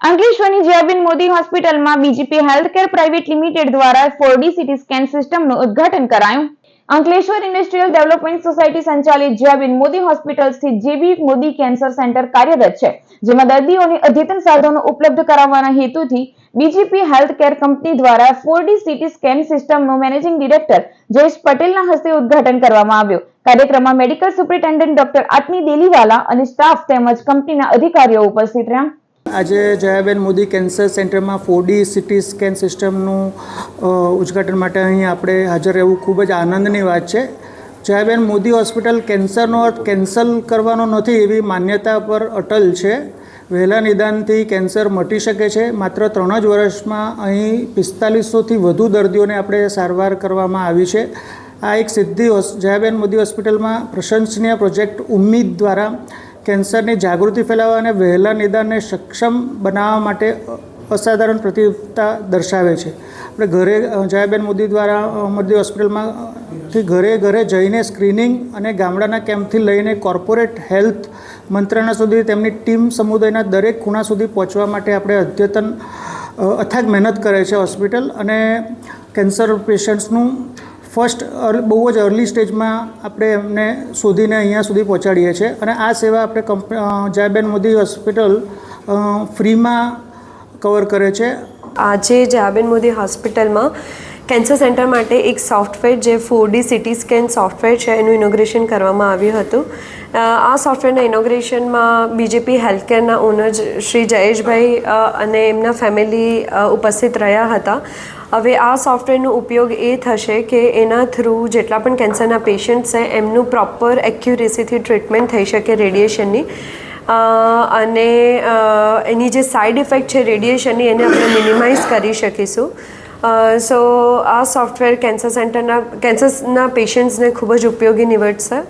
અંકલેશ્વરની જયાબેન મોદી હોસ્પિટલમાં BGP healthcare private limited દ્વારા 4D CT scan સિસ્ટમનું ઉદ્ઘાટન કરાયું. અંકલેશ્વર ઇન્ડસ્ટ્રીયલ ડેવલપમેન્ટ સોસાયટી સંચાલિત જયાબેન મોદી હોસ્પિટલ સ્થિત જેબી મોદી કેન્સર સેન્ટર કાર્યરત છે, જેમાં દર્દીઓને અદ્યતન સાધનો ઉપલબ્ધ કરાવવાના હેતુથી બીજીપી હેલ્થકેર કંપની દ્વારા 4D સીટી સ્કેન સિસ્ટમનું મેનેજિંગ ડિરેક્ટર જયેશ પટેલના હસ્તે ઉદ્ઘાટન કરવામાં આવ્યું. કાર્યક્રમમાં medical superintendent doctor Atmi Deliwala અને સ્ટાફ તેમજ કંપનીના અધિકારીઓ ઉપસ્થિત રહ્યા. આજે જયાબેન મોદી કેન્સર સેન્ટરમાં 4D સિટી સ્કેન સિસ્ટમનું ઉદ્ઘાટન માટે અહીં આપણે હાજર રહેવું ખૂબ જ આનંદની વાત છે. જયાબેન મોદી હોસ્પિટલ કેન્સરનો અર્થ કેન્સલ કરવાનો નથી એવી માન્યતા પર અટલ છે. વહેલા નિદાનથી કેન્સર મટી શકે છે. માત્ર 3 જ વર્ષમાં અહીં 4500થી વધુ દર્દીઓને આપણે સારવાર કરવામાં આવી છે. આ એક સિદ્ધિ જયાબેન મોદી હોસ્પિટલમાં પ્રશંસનીય પ્રોજેક્ટ ઉમ્મીદ દ્વારા કેન્સરની જાગૃતિ ફેલાવવા અને વહેલા નિદાનને સક્ષમ બનાવવા માટે અસાધારણ પ્રતિબદ્ધતા દર્શાવે છે. આપણે જયાબેન મોદી દ્વારા મોદી હોસ્પિટલમાંથી ઘરે ઘરે જઈને સ્ક્રીનિંગ અને ગામડાના કેમ્પથી લઈને કોર્પોરેટ હેલ્થ મંત્રણા સુધી તેમની ટીમ સમુદાયના દરેક ખૂણા સુધી પહોંચવા માટે આપણે અદ્યતન અથાગ મહેનત કરે છે હોસ્પિટલ. અને કેન્સર પેશન્ટ્સનું બહુ જ અર્લી સ્ટેજમાં આપણે એમને શોધીને અહીંયા સુધી પહોંચાડીએ છીએ. અને આ સેવા આપણે જયાબેન મોદી હોસ્પિટલ ફ્રીમાં કવર કરે છે. આજે જયાબેન મોદી હોસ્પિટલમાં કેન્સર સેન્ટર માટે એક સોફ્ટવેર જે 4D સિટી સ્કેન સોફ્ટવેર છે એનું ઇનોગ્રેશન કરવામાં આવ્યું હતું. આ સોફ્ટવેરના ઇનોગ્રેશનમાં બીજેપી હેલ્થકેરના ઓનર શ્રી જયેશભાઈ અને એમના ફેમિલી ઉપસ્થિત રહ્યા હતા. હવે આ સોફ્ટવેરનો ઉપયોગ એ થશે કે એના થ્રુ જેટલા પણ કેન્સરના પેશન્ટ છે એમનું પ્રોપર એક્યુરેસીથી ટ્રીટમેન્ટ થઈ શકે રેડિયેશનની. અને એની જે સાઇડ ઇફેક્ટ છે રેડિયેશનની એને આપણે મિનિમાઇઝ કરી શકીશું. સો આ સોફ્ટવેર કેન્સરના પેશન્ટ્સને ખૂબ જ ઉપયોગી નીવડશે.